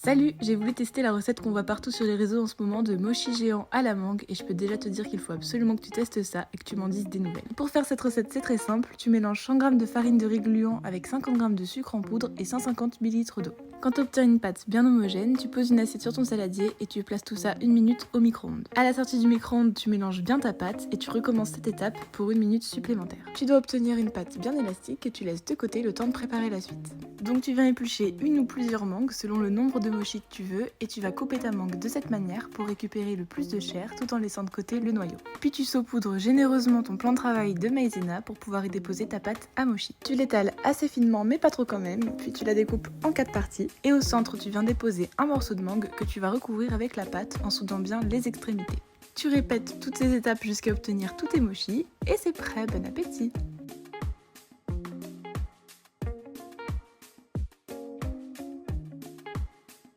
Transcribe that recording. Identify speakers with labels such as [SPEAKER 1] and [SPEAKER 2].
[SPEAKER 1] Salut, j'ai voulu tester la recette qu'on voit partout sur les réseaux en ce moment de mochi géant à la mangue et je peux déjà te dire qu'il faut absolument que tu testes ça et que tu m'en dises des nouvelles. Pour faire cette recette, c'est très simple, tu mélanges 100 g de farine de riz gluant avec 50 g de sucre en poudre et 150 ml d'eau. Quand tu obtiens une pâte bien homogène, tu poses une assiette sur ton saladier et tu places tout ça 1 minute au micro-ondes. À la sortie du micro-ondes, tu mélanges bien ta pâte et tu recommences cette étape pour 1 minute supplémentaire. Tu dois obtenir une pâte bien élastique et tu laisses de côté le temps de préparer la suite. Donc tu viens éplucher une ou plusieurs mangues selon le nombre de mochis que tu veux et tu vas couper ta mangue de cette manière pour récupérer le plus de chair tout en laissant de côté le noyau. Puis tu saupoudres généreusement ton plan de travail de maïzena pour pouvoir y déposer ta pâte à mochi. Tu l'étales assez finement mais pas trop quand même, puis tu la découpes en 4 parties et au centre tu viens déposer un morceau de mangue que tu vas recouvrir avec la pâte en soudant bien les extrémités. Tu répètes toutes ces étapes jusqu'à obtenir tous tes mochis et c'est prêt, bon appétit!